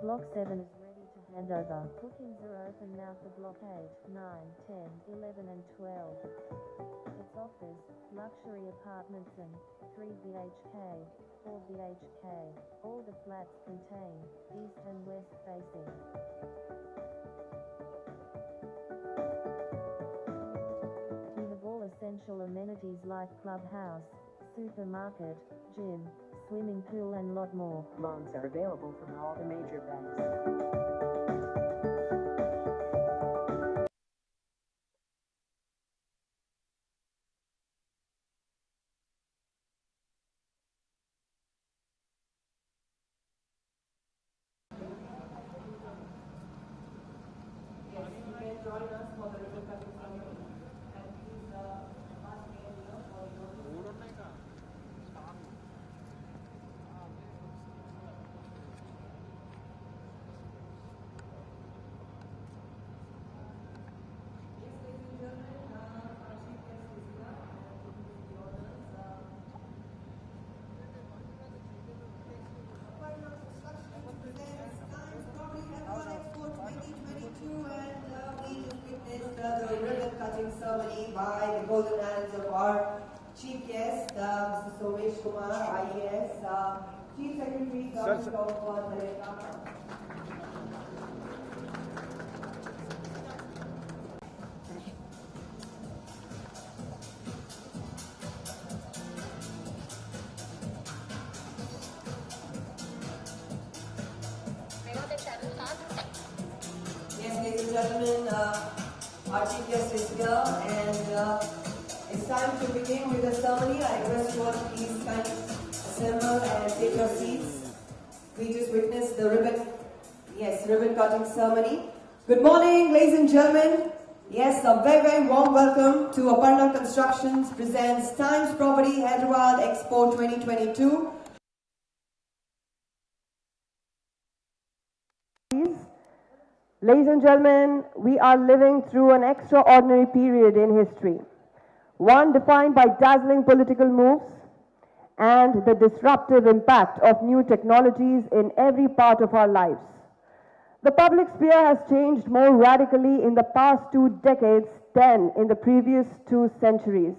Block 7 is ready to hand over. Bookings are open now for Block 8, 9, 10, 11 and 12. It offers luxury apartments and 3 BHK, 4 BHK. All the flats contain east and west facing. We have all essential amenities like clubhouse, supermarket, gym, swimming pool and lot more. Loans are available from all the major banks. Join us for the ribbon cutting ceremony, and please ask me for your the ribbon cutting ceremony by the golden hands of our chief guest, Mr. Somesh Kumar, IAS, Chief Secretary, Government of Telangana. Yes, ladies and gentlemen, our chief guest is here, and it's time to begin with the ceremony. I request you all to please kindly assemble and take your seats. We just witnessed the ribbon cutting ceremony. Good morning, ladies and gentlemen. Yes, a very, very warm welcome to Aparna Constructions presents Times Property Hyderabad Expo 2022. Ladies and gentlemen, we are living through an extraordinary period in history, one defined by dazzling political moves and the disruptive impact of new technologies in every part of our lives. The public sphere has changed more radically in the past 2 decades than in the previous 2 centuries.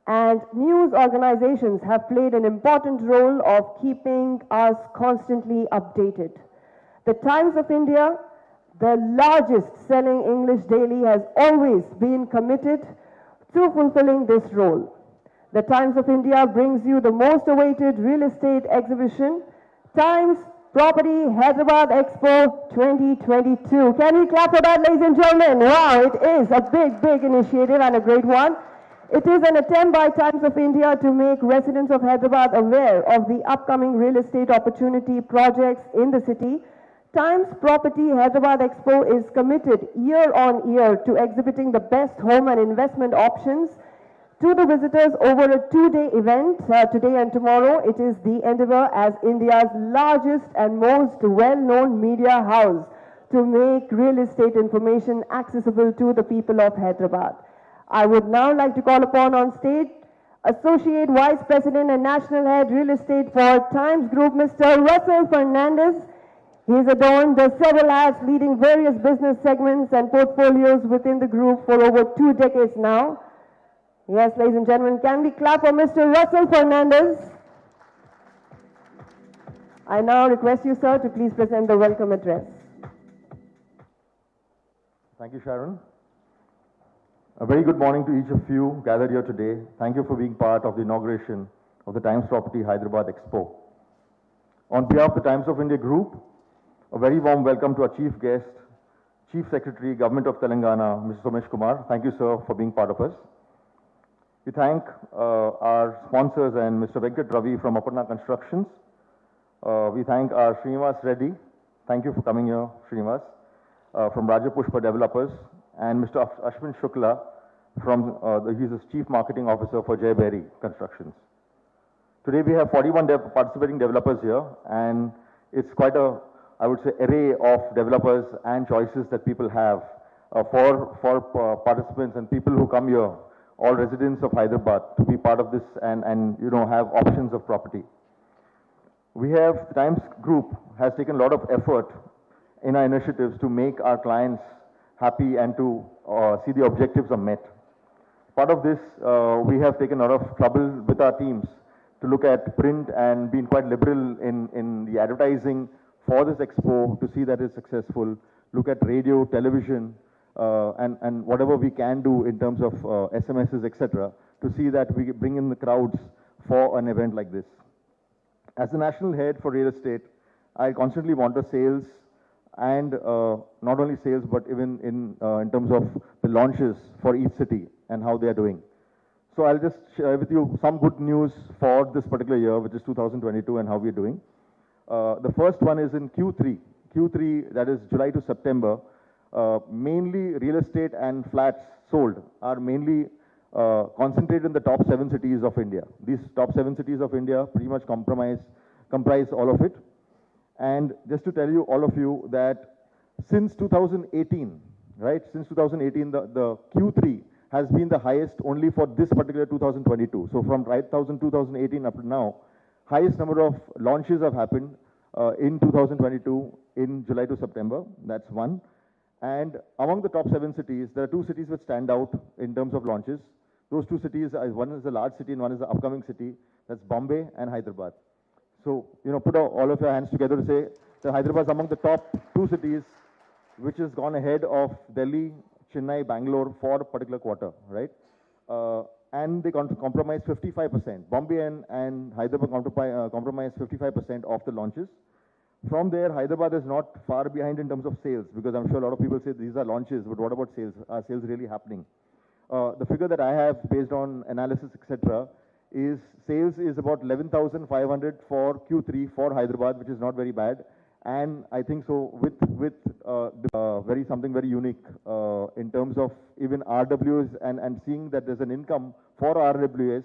And news organizations have played an important role of keeping us constantly updated. The Times of India, the largest selling English daily, has always been committed to fulfilling this role. The Times of India brings you the most awaited real estate exhibition, Times Property Hyderabad Expo 2022. Can we clap for that, ladies and gentlemen? Wow, it is a big, big initiative and a great one. It is an attempt by Times of India to make residents of Hyderabad aware of the upcoming real estate opportunity projects in the city. Times Property Hyderabad Expo is committed year on year to exhibiting the best home and investment options to the visitors over a 2-day event. Today and tomorrow, it is the endeavor as India's largest and most well-known media house to make real estate information accessible to the people of Hyderabad. I would now like to call upon on stage Associate Vice President and National Head Real Estate for Times Group, Mr. Russell Fernandez. He has adorned several hats, leading various business segments and portfolios within the group for over 2 decades now. Yes, ladies and gentlemen, can we clap for Mr. Russell Fernandez? I now request you, sir, to please present the welcome address. Thank you, Sharon. A very good morning to each of you gathered here today. Thank you for being part of the inauguration of the Times Property Hyderabad Expo. On behalf of the Times of India Group, a very warm welcome to our chief guest, Chief Secretary, Government of Telangana, Mr. Somesh Kumar. Thank you, sir, for being part of us. We thank our sponsors and Mr. Venkat Ravi from Aparna Constructions. We thank our Srinivas Reddy. Thank you for coming here, Srinivas. From Rajapushpa Developers, and Mr. Ashwin Shukla from, he's the Chief Marketing Officer for Jay Berry Constructions. Today we have 41 participating developers here, and it's quite a, I would say, array of developers and choices that people have for participants and people who come here, all residents of Hyderabad, to be part of this and you know, have options of property. The Times Group has taken a lot of effort in our initiatives to make our clients happy and to see the objectives are met. Part of this, we have taken a lot of trouble with our teams to look at print and been quite liberal in the advertising for this expo to see that it's successful. Look at radio, television, and whatever we can do in terms of SMSs, etc., to see that we bring in the crowds for an event like this. As the national head for real estate, I constantly monitor sales and not only sales, but even in terms of the launches for each city and how they are doing. So I'll just share with you some good news for this particular year, which is 2022, and how we're doing. The first one is in Q3. Q3, that is July to September, mainly real estate and flats sold are mainly concentrated in the top 7 cities of India. These top 7 cities of India pretty much comprise all of it. And just to tell you, all of you, that since 2018, right, since 2018, the Q3 has been the highest only for this particular 2022. So from 2018 up to now, highest number of launches have happened in 2022 in July to September. That's one. And among the top 7 cities, there are 2 cities which stand out in terms of launches. Those 2 cities, one is a large city and one is the upcoming city. That's Bombay and Hyderabad. So, put all of your hands together to say that Hyderabad is among the top 2 cities which has gone ahead of Delhi, Chennai, Bangalore for a particular quarter, right? And they compromise 55%. Bombay and Hyderabad compromise 55% of the launches. From there, Hyderabad is not far behind in terms of sales, because I'm sure a lot of people say these are launches, but what about sales? Are sales really happening? The figure that I have based on analysis, etc., is sales is about 11,500 for Q3 for Hyderabad, which is not very bad. And I think so with something very unique in terms of even RWS and seeing that there's an income for RWS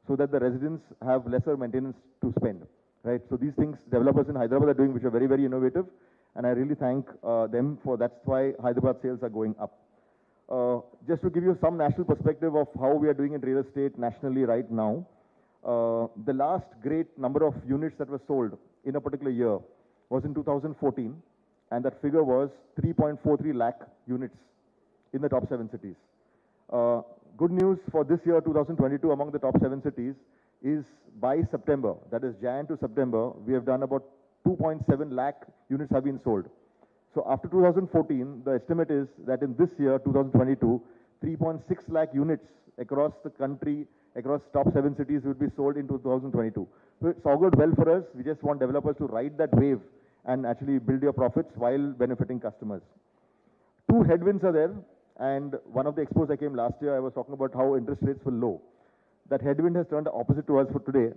so that the residents have lesser maintenance to spend, right? So these things developers in Hyderabad are doing, which are very, very innovative. And I really thank them for that's why Hyderabad sales are going up. Just to give you some national perspective of how we are doing in real estate nationally right now, the last great number of units that were sold in a particular year was in 2014, and that figure was 3.43 lakh units in the top 7 cities. Good news for this year, 2022, among the top 7 cities is by September, that is Jan to September, we have done about 2.7 lakh units have been sold. So after 2014, the estimate is that in this year, 2022, 3.6 lakh units across the country, across top 7 cities will be sold in 2022. So it's augured well for us. We just want developers to ride that wave and actually build your profits while benefiting customers. 2 headwinds are there, and one of the expos I came last year, I was talking about how interest rates were low. That headwind has turned opposite to us for today,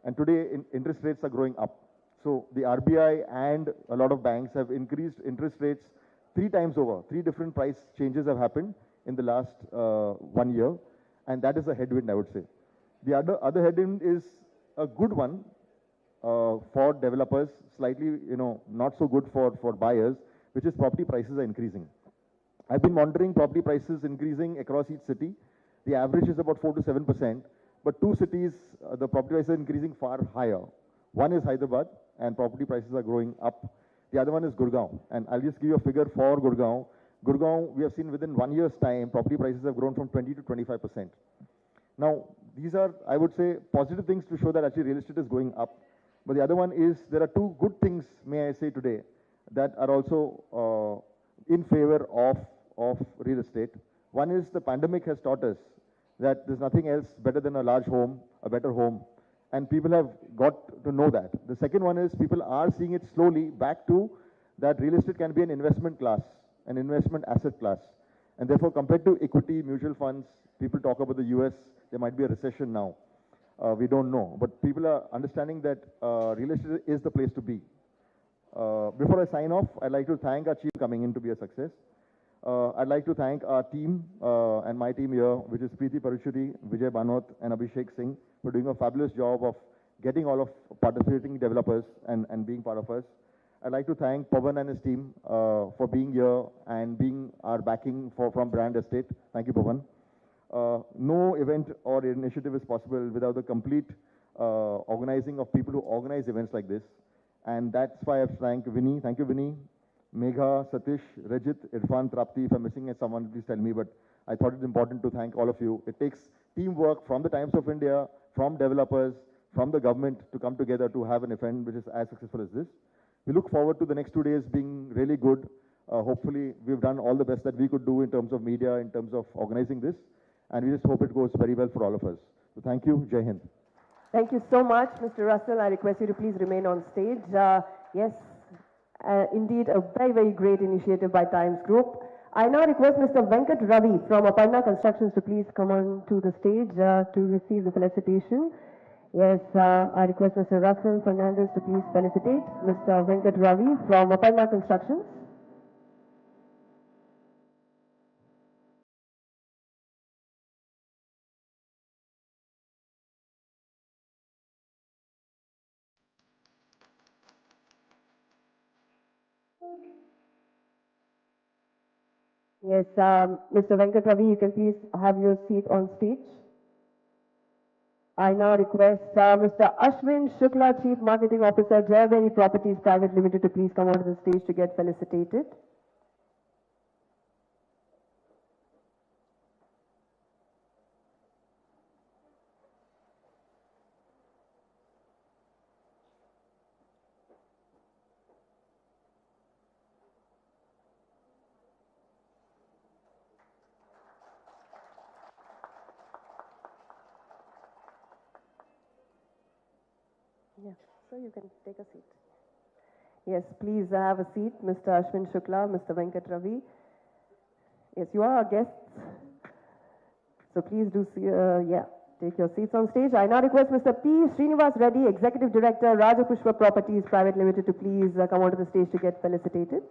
and today interest rates are growing up. So the RBI and a lot of banks have increased interest rates 3 times over. 3 different price changes have happened in the last 1 year, and that is a headwind, I would say. The other headwind is a good one for developers, slightly not so good for buyers, which is property prices are increasing. I've been monitoring property prices increasing across each city. The average is about 4 to 7%, but 2 cities, the property prices are increasing far higher. One is Hyderabad, and property prices are growing up. The other one is Gurgaon, and I'll just give you a figure for Gurgaon. Gurgaon, we have seen within 1 year's time, property prices have grown from 20 to 25%. Now, these are, I would say, positive things to show that actually real estate is going up. But the other one is, there are 2 good things, may I say today, that are also in favor of real estate. One is the pandemic has taught us that there's nothing else better than a large home, a better home. And people have got to know that. The second one is people are seeing it slowly back to that real estate can be an investment class, an investment asset class. And therefore, compared to equity, mutual funds, people talk about the US, there might be a recession now. We don't know. But people are understanding that real estate is the place to be. Before I sign off, I'd like to thank our chief for coming in to be a success. I'd like to thank our team and my team here, which is Preeti Paruchuri, Vijay Banot, and Abhishek Singh, for doing a fabulous job of getting all of participating developers and being part of us. I'd like to thank Pavan and his team for being here and being our backing from Brand Estate. Thank you, Pavan. No event or initiative is possible without the complete organizing of people who organize events like this. And that's why I thank Vinny. Thank you, Vinny. Megha, Satish, Rajit, Irfan, Trapti. If I'm missing someone, please tell me. But I thought it's important to thank all of you. It takes teamwork from the Times of India, from developers, from the government to come together to have an event which is as successful as this. We look forward to the next 2 days being really good. Hopefully, we've done all the best that we could do in terms of media, in terms of organizing this. And we just hope it goes very well for all of us. So thank you. Jai Hind. Thank you so much, Mr. Russell. I request you to please remain on stage. Yes, indeed, a very, very great initiative by Times Group. I now request Mr. Venkat Ravi from Aparna Constructions to please come on to the stage to receive the felicitation. Yes, I request Mr. Russell Fernandez to please felicitate Mr. Venkat Ravi from Aparna Constructions. Yes, Mr. Venkat Ravi, you can please have your seat on stage. I now request Mr. Ashwin Shukla, Chief Marketing Officer, Jayaveri Properties Private Limited, to please come onto the stage to get felicitated. Yeah, so you can take a seat. Yes, please have a seat, Mr. Ashwin Shukla, Mr. Venkat Ravi. Yes, you are our guests. So please do see, take your seats on stage. I now request Mr. P. Srinivas Reddy, Executive Director, Rajapushpa Properties Private Limited, to please come onto the stage to get felicitated.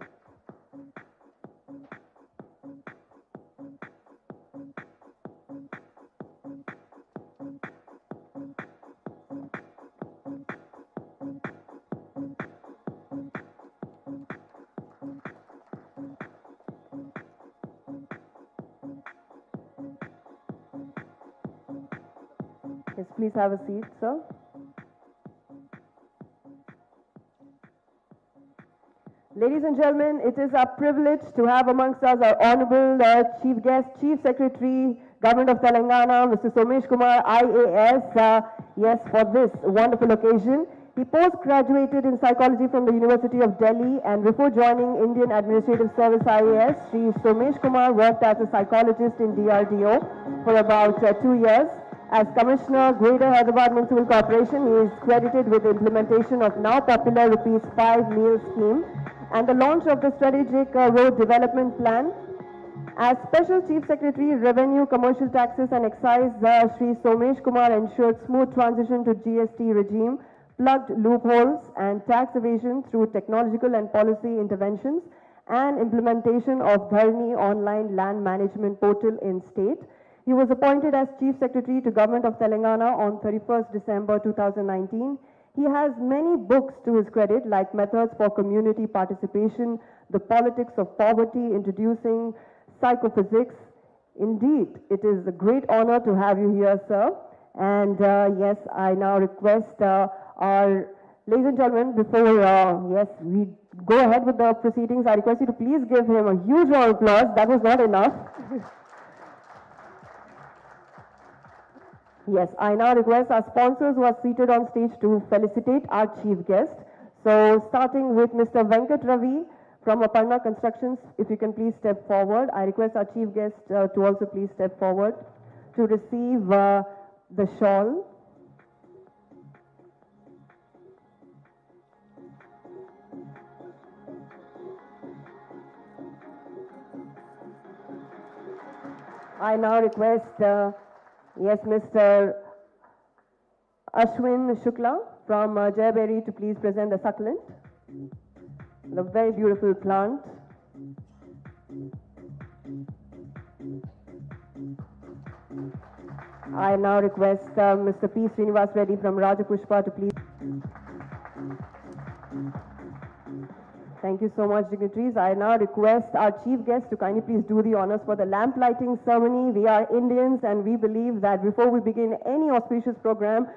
Yes, please have a seat, sir. Ladies and gentlemen, it is our privilege to have amongst us our Honorable Chief Guest, Chief Secretary, Government of Telangana, Mr. Somesh Kumar, IAS, yes, for this wonderful occasion. He post-graduated in psychology from the University of Delhi, and before joining Indian Administrative Service IAS, Sri Somesh Kumar worked as a psychologist in DRDO for about 2 years. As Commissioner, Greater Hyderabad Municipal Corporation, he is credited with the implementation of now popular Rupees 5 meal scheme and the launch of the strategic road development plan. As Special Chief Secretary, Revenue, Commercial Taxes and Excise, Sri Somesh Kumar ensured smooth transition to GST regime, plugged loopholes and tax evasion through technological and policy interventions, and implementation of Dharani online land management portal in state. He was appointed as Chief Secretary to Government of Telangana on 31st December 2019. He has many books to his credit, like Methods for Community Participation, The Politics of Poverty, Introducing Psychophysics. Indeed, it is a great honor to have you here, sir. And yes, I now request our, ladies and gentlemen, before yes, we go ahead with the proceedings, I request you to please give him a huge round of applause. That was not enough. Yes, I now request our sponsors who are seated on stage to felicitate our chief guest. So, starting with Mr. Venkat Ravi from Aparna Constructions, if you can please step forward. I request our chief guest to also please step forward to receive the shawl. I now request yes, Mr. Ashwin Shukla from Jayaberi to please present the succulent, the very beautiful plant. I now request Mr. P. Srinivas Reddy from Rajapushpa to please. Thank you so much, dignitaries. I now request our chief guest to kindly please do the honors for the lamp lighting ceremony. We are Indians and we believe that before we begin any auspicious program,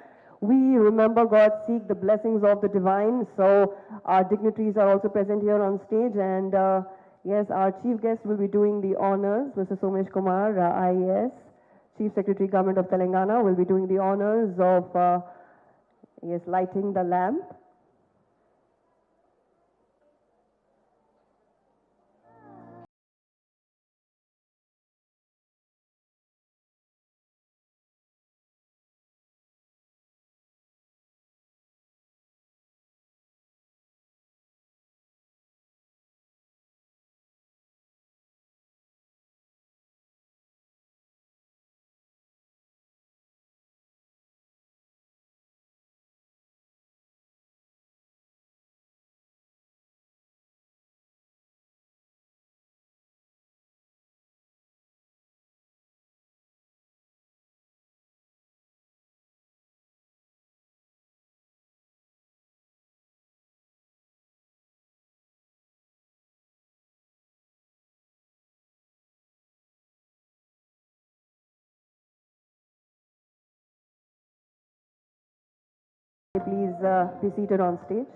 We remember God, seek the blessings of the divine. So our dignitaries are also present here on stage, and yes, our chief guest will be doing the honors. Mr. Somesh Kumar, IAS, Chief Secretary, Government of Telangana, will be doing the honors of yes, lighting the lamp. Please be seated on stage.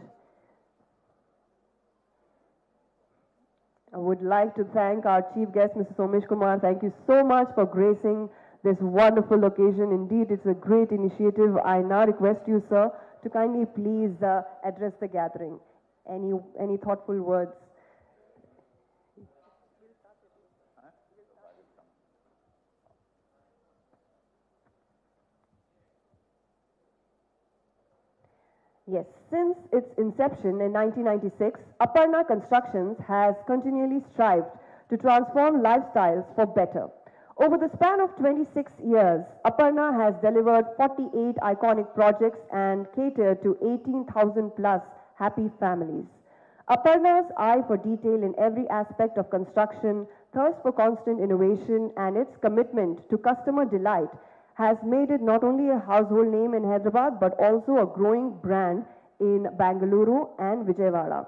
I would like to thank our chief guest, Mr. Somesh Kumar. Thank you so much for gracing this wonderful occasion. Indeed, it's a great initiative. I now request you, sir, to kindly please address the gathering. Any thoughtful words? Yes, since its inception in 1996, Aparna Constructions has continually strived to transform lifestyles for better. Over the span of 26 years, Aparna has delivered 48 iconic projects and catered to 18,000 plus happy families. Aparna's eye for detail in every aspect of construction, thirst for constant innovation, and its commitment to customer delight has made it not only a household name in Hyderabad, but also a growing brand in Bangalore and Vijayawada.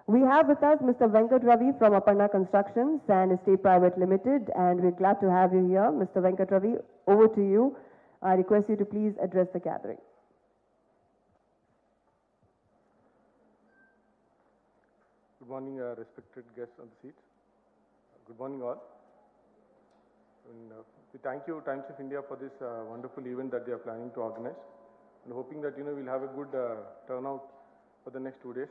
We have with us Mr. Venkat Ravi from Aparna Constructions and Estate Private Limited, and we're glad to have you here. Mr. Venkat Ravi, over to you. I request you to please address the gathering. Good morning, respected guests on the seat. Good morning, all. And, we thank you, Times of India, for this wonderful event that they are planning to organize, and hoping that we'll have a good turnout for the next 2 days.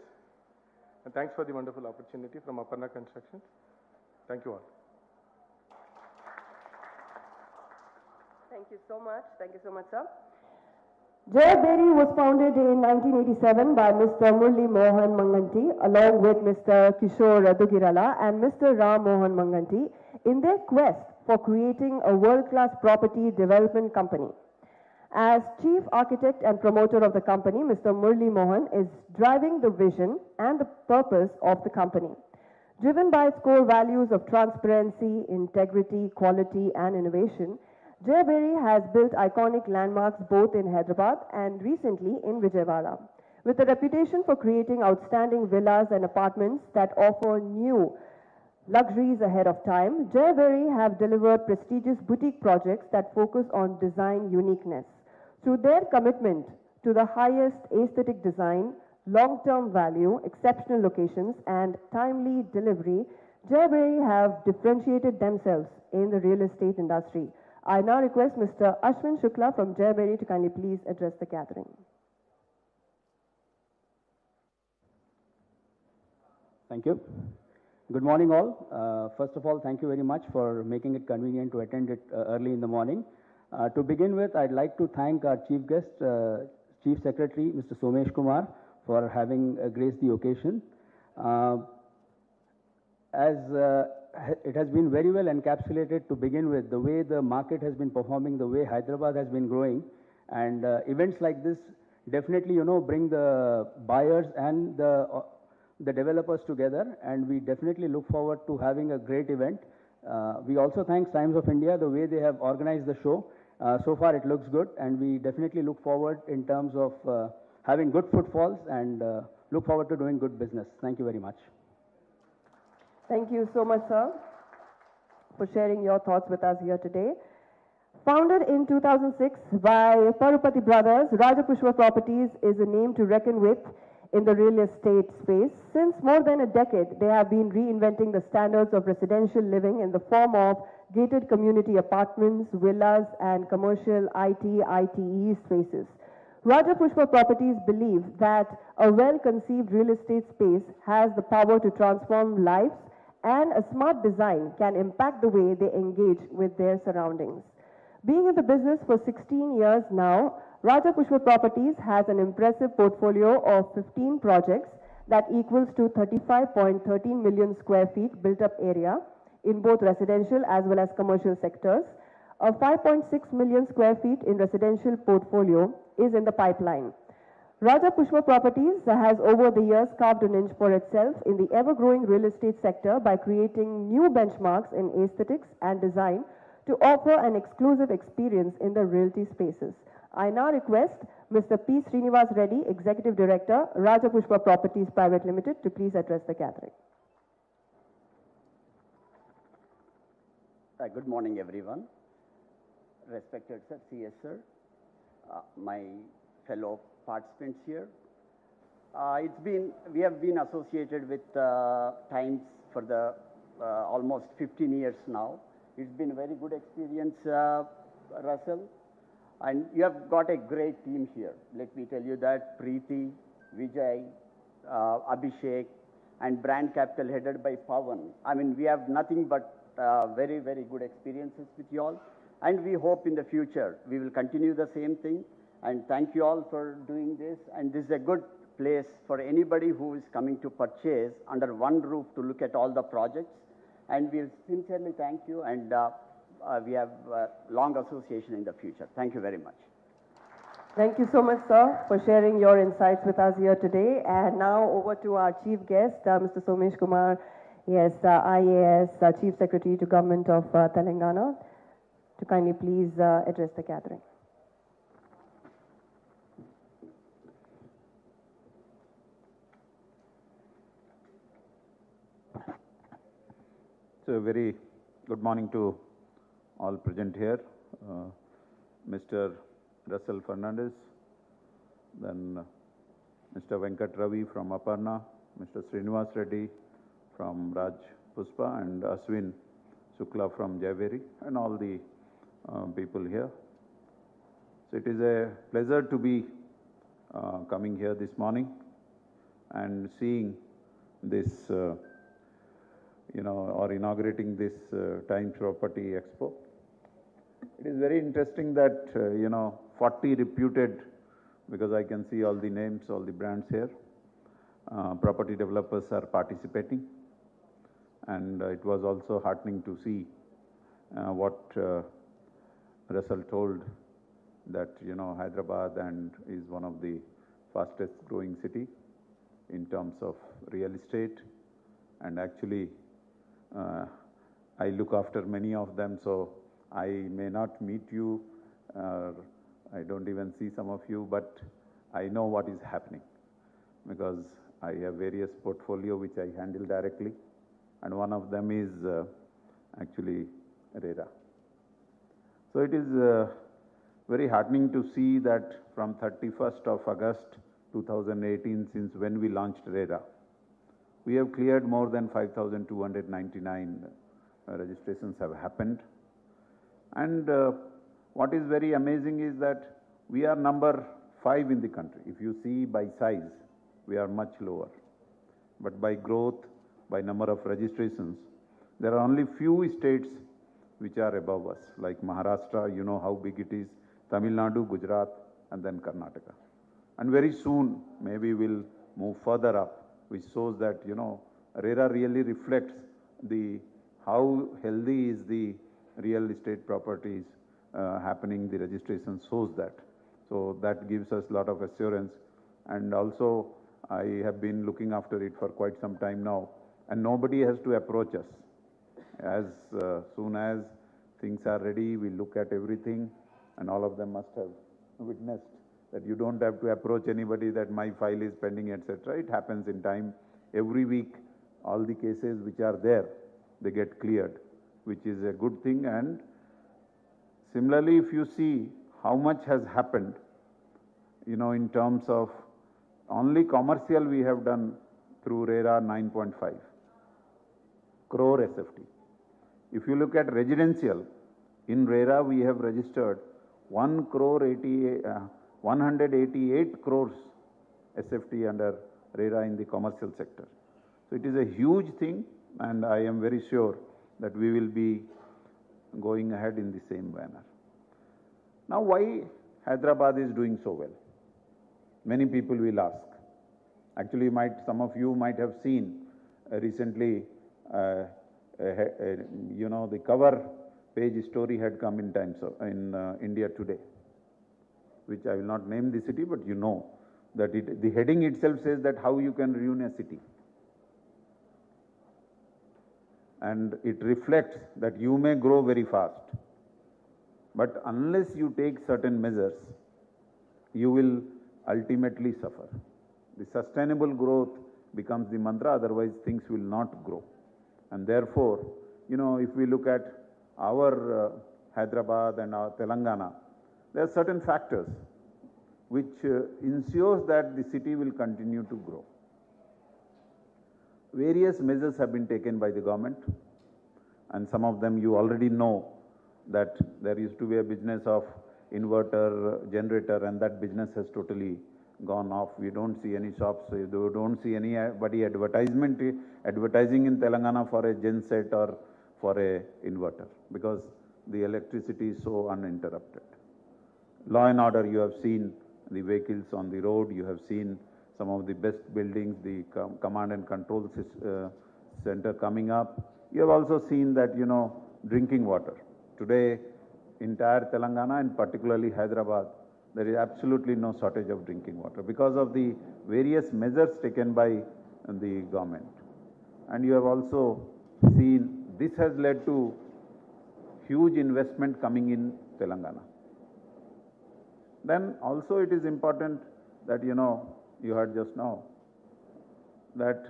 And thanks for the wonderful opportunity from Aparna Constructions. Thank you all. Thank you so much. Thank you so much, sir. Jayaberi was founded in 1987 by Mr. Murli Mohan Manganti along with Mr. Kishore Dugirala and Mr. Ram Mohan Manganti in their quest for creating a world-class property development company. As chief architect and promoter of the company, Mr. Murli Mohan is driving the vision and the purpose of the company. Driven by its core values of transparency, integrity, quality, and innovation, Jayaberi has built iconic landmarks both in Hyderabad and recently in Vijayawada. With a reputation for creating outstanding villas and apartments that offer new luxuries ahead of time, Jayaberi have delivered prestigious boutique projects that focus on design uniqueness. Through their commitment to the highest aesthetic design, long-term value, exceptional locations, and timely delivery, Jayaberi have differentiated themselves in the real estate industry. I now request Mr. Ashwin Shukla from Jayaberi to kindly please address the gathering. Thank you. Good morning, all. First of all, thank you very much for making it convenient to attend it early in the morning. To begin with, I'd like to thank our chief guest, Chief Secretary, Mr. Somesh Kumar, for having graced the occasion. It has been very well encapsulated to begin with, the way the market has been performing, the way Hyderabad has been growing, and events like this definitely, bring the buyers and the developers together, and we definitely look forward to having a great event. We also thank Times of India, the way they have organized the show. So far it looks good, and we definitely look forward in terms of having good footfalls and look forward to doing good business. Thank you very much. Thank you so much, sir, for sharing your thoughts with us here today. Founded in 2006 by Parupati brothers, Rajapushpa Properties is a name to reckon with in the real estate space. Since more than a decade, they have been reinventing the standards of residential living in the form of gated community apartments, villas, and commercial ITE spaces. Rajapushpa Properties believe that a well-conceived real estate space has the power to transform lives, and a smart design can impact the way they engage with their surroundings. Being in the business for 16 years now, Rajapushpa Properties has an impressive portfolio of 15 projects that equals to 35.13 million square feet built up area in both residential as well as commercial sectors. A 5.6 million square feet in residential portfolio is in the pipeline. Rajapushpa Properties has over the years carved a niche for itself in the ever-growing real estate sector by creating new benchmarks in aesthetics and design to offer an exclusive experience in the realty spaces. I now request Mr. P. Srinivas Reddy, Executive Director, Rajapushpa Properties Private Limited, to please address the gathering. Good morning, everyone. Respected sir, CS sir, my fellow participants here. We have been associated with Times for the almost 15 years now. It's been a very good experience, Russell. And you have got a great team here. Let me tell you that Preeti, Vijay, Abhishek, and brand capital headed by Pawan. I mean, we have nothing but very, very good experiences with you all. And we hope in the future we will continue the same thing. And thank you all for doing this. And this is a good place for anybody who is coming to purchase under one roof to look at all the projects. And we'll sincerely thank you, and we have long association in the future. Thank you very much. Thank you so much, sir, for sharing your insights with us here today. And now over to our chief guest, Mr. Somesh Kumar, yes, IAS, Chief Secretary to Government of Telangana, to kindly please address the gathering. So, a very good morning to all present here. Mr. Russell Fernandez, then Mr. Venkat Ravi from Aparna, Mr. Srinivas Reddy from Raj Puspa, and Aswin Shukla from Javeri, and all the people here. So it is a pleasure to be coming here this morning and seeing this or inaugurating this Times Property Expo. It is very interesting that, 40 reputed, because I can see all the names, all the brands here, property developers are participating. And it was also heartening to see what Russell told, that, Hyderabad is one of the fastest growing city in terms of real estate. And actually, I look after many of them, so I may not meet you, I don't even see some of you, but I know what is happening, because I have various portfolio which I handle directly, and one of them is actually RERA. So it is very heartening to see that from 31st of August 2018, since when we launched RERA, we have cleared more than 5,299 registrations have happened. And what is very amazing is that we are number 5 in the country. If you see by size, we are much lower. But by growth, by number of registrations, there are only few states which are above us, like Maharashtra, you know how big it is, Tamil Nadu, Gujarat, and then Karnataka. And very soon, maybe we'll move further up, which shows that, RERA really reflects how healthy is the real estate properties happening, the registration shows that. So that gives us a lot of assurance. And also, I have been looking after it for quite some time now, and nobody has to approach us. As soon as things are ready, we look at everything, and all of them must have witnessed that you don't have to approach anybody that my file is pending, etc. It happens in time. Every week, all the cases which are there, they get cleared, which is a good thing. And Similarly, if you see how much has happened, in terms of only commercial we have done through RERA 9.5 crore SFT. If you look at residential, in RERA we have registered 188 crores SFT under RERA in the commercial sector. So it is a huge thing, and I am very sure that we will be going ahead in the same manner. Now, why Hyderabad is doing so well? Many people will ask. Actually, some of you might have seen recently, the cover page story had come in India Today, which I will not name the city, but that the heading itself says that how you can ruin a city. And it reflects that you may grow very fast, but unless you take certain measures, you will ultimately suffer. The sustainable growth becomes the mantra, otherwise things will not grow. And therefore, if we look at our Hyderabad and our Telangana, there are certain factors which ensures that the city will continue to grow. Various measures have been taken by the government, and some of them you already know, that there used to be a business of inverter, generator, and that business has totally gone off. We don't see any shops, we don't see anybody advertising in Telangana for a genset or for a inverter, because the electricity is so uninterrupted. Law and order, you have seen the vehicles on the road, you have seen some of the best buildings, the command and control center coming up. You have also seen that, drinking water. Today, entire Telangana and particularly Hyderabad, there is absolutely no shortage of drinking water because of the various measures taken by the government. And you have also seen this has led to huge investment coming in Telangana. Then also it is important that, you heard just now, that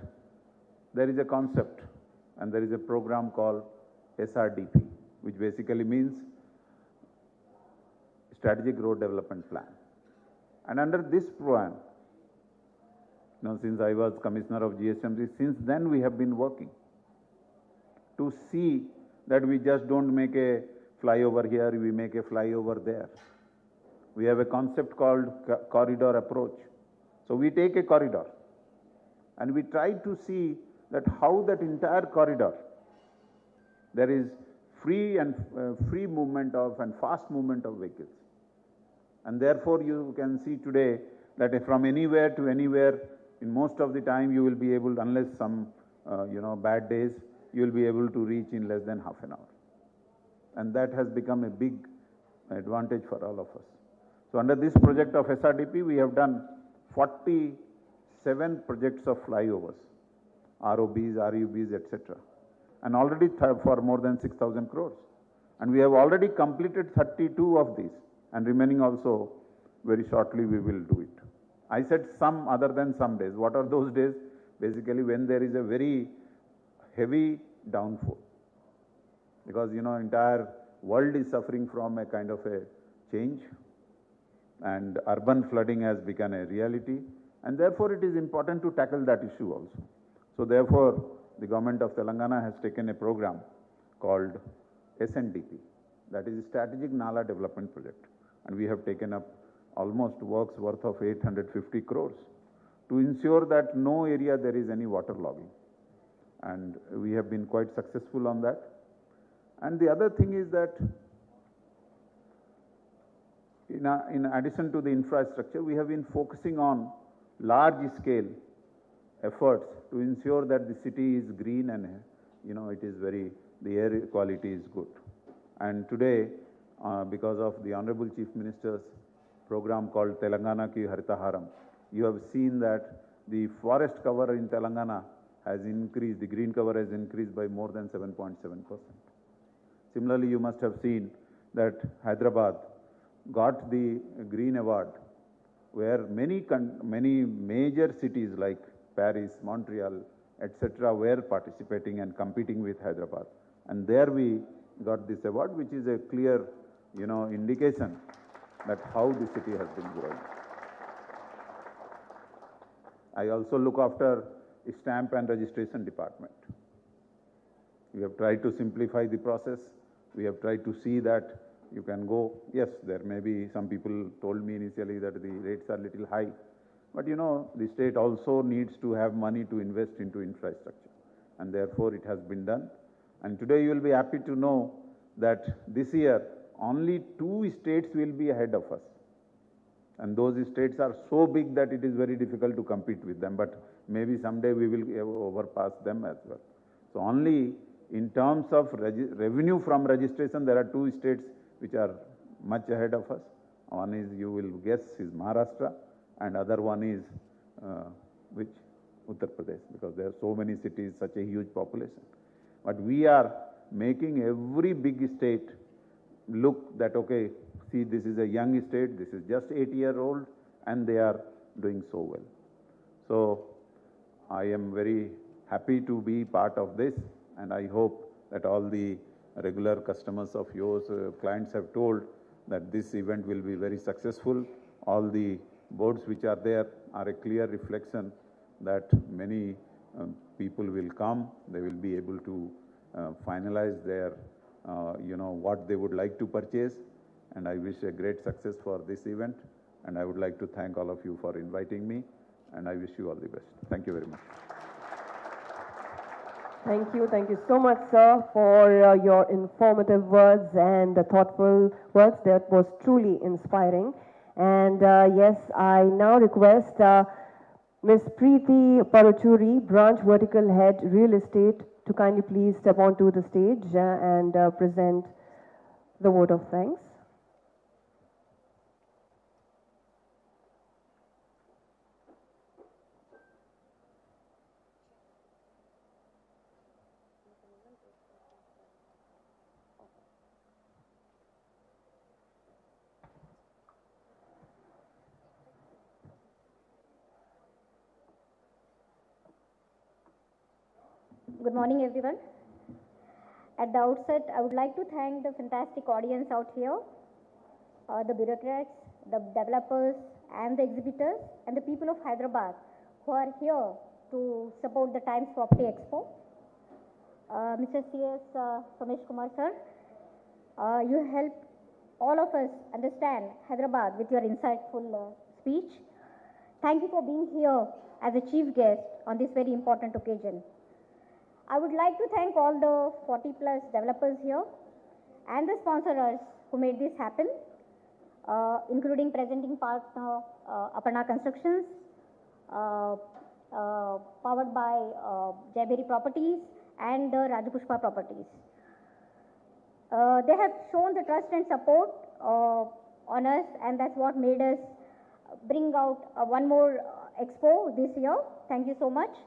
there is a concept and there is a program called SRDP, which basically means Strategic Road Development Plan. And under this plan, since I was Commissioner of GSMC, since then we have been working to see that we just don't make a flyover here, we make a flyover there. We have a concept called corridor approach. So we take a corridor and we try to see that how that entire corridor, there is free movement of and fast movement of vehicles. And therefore you can see today that from anywhere to anywhere, in most of the time you will be able, unless some bad days, you will be able to reach in less than half an hour. And that has become a big advantage for all of us. So under this project of SRDP, we have done 47 projects of flyovers, ROBs, RUBs, etc. And already for more than 6,000 crores. And we have already completed 32 of these, and remaining also very shortly we will do it. I said some other than some days. What are those days? Basically when there is a very heavy downfall. Because, entire world is suffering from a kind of a change, and urban flooding has become a reality, and therefore it is important to tackle that issue also. So therefore, the government of Telangana has taken a program called SNDP, that is Strategic Nala Development Project, and we have taken up almost works worth of 850 crores to ensure that no area there is any water logging, and we have been quite successful on that. And the other thing is that in addition to the infrastructure, we have been focusing on large-scale efforts to ensure that the city is green and, it is the air quality is good. And today, because of the Honorable Chief Minister's program called Telangana Ki Haritaharam, you have seen that the forest cover in Telangana has increased, the green cover has increased by more than 7.7%. Similarly, you must have seen that Hyderabad got the Green Award, where many major cities like Paris, Montreal, etc. were participating and competing with Hyderabad. And there we got this award, which is a clear indication that how the city has been growing. I also look after stamp and registration department. We have tried to simplify the process. We have tried to see that you can go, yes, there may be some people told me initially that the rates are little high, but the state also needs to have money to invest into infrastructure, and therefore it has been done. And today you will be happy to know that this year only 2 states will be ahead of us. And those states are so big that it is very difficult to compete with them, but maybe someday we will overpass them as well. So only in terms of revenue from registration, there are 2 states which are much ahead of us. One is, you will guess, is Maharashtra, and other one is which? Uttar Pradesh, because there are so many cities, such a huge population. But we are making every big state look that, okay, see, this is a young state, this is just 8-year-old, and they are doing so well. So I am very happy to be part of this, and I hope that all the regular customers of yours, clients have told that this event will be very successful. All the boards which are there are a clear reflection that many people will come. They will be able to finalize their, what they would like to purchase. And I wish a great success for this event. And I would like to thank all of you for inviting me. And I wish you all the best. Thank you very much. Thank you so much, sir, for your informative words and the thoughtful words. That was truly inspiring. And yes, I now request Ms. Preeti Paruchuri, Branch Vertical Head, Real Estate, to kindly please step onto the stage and present the vote of thanks. Good morning, everyone. At the outset, I would like to thank the fantastic audience out here, the bureaucrats, the developers, and the exhibitors, and the people of Hyderabad who are here to support the Times Property Expo. Mr. C.S. Somesh Kumar, sir, you helped all of us understand Hyderabad with your insightful speech. Thank you for being here as a chief guest on this very important occasion. I would like to thank all the 40+ developers here and the sponsors who made this happen, including presenting partner Aparna Constructions, powered by Jayberry Properties and the Rajapushpa Properties. They have shown the trust and support on us, and that's what made us bring out one more expo this year. Thank you so much.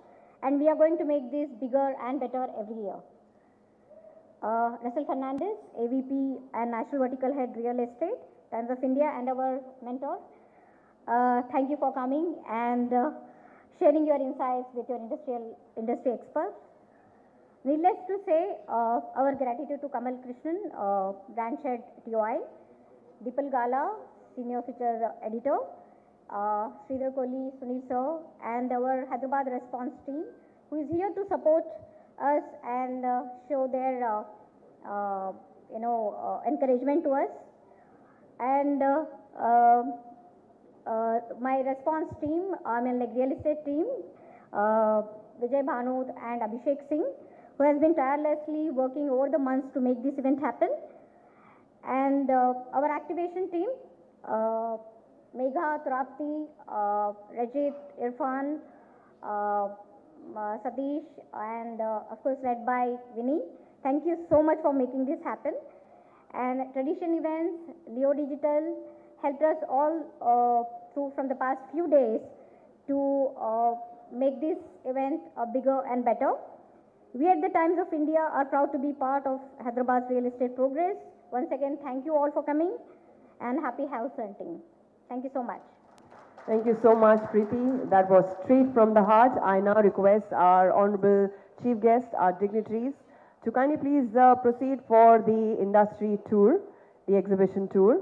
And we are going to make this bigger and better every year. Russell Fernandez, AVP and National Vertical Head Real Estate, Times of India, and our mentor. Thank you for coming and sharing your insights with your industry experts. Needless to say, our gratitude to Kamal Krishnan, Branch Head TOI, Dipal Gala, Senior Feature Editor, Sridhar Kohli, Sunil Sir, and our Hyderabad response team, who is here to support us and show their, encouragement to us. And my response team, real estate team, Vijay Bhanud and Abhishek Singh, who has been tirelessly working over the months to make this event happen. And our activation team, Megha, Trapti, Rajit, Irfan, Satish, and of course led by Vinny. Thank you so much for making this happen. And Tradition Events, Leo Digital helped us all through from the past few days to make this event bigger and better. We at the Times of India are proud to be part of Hyderabad's real estate progress. Once again, thank you all for coming and happy house hunting. Thank you so much. Thank you so much, Preeti. That was straight from the heart. I now request our honorable chief guest, our dignitaries, to kindly please proceed for the industry tour. the exhibition tour.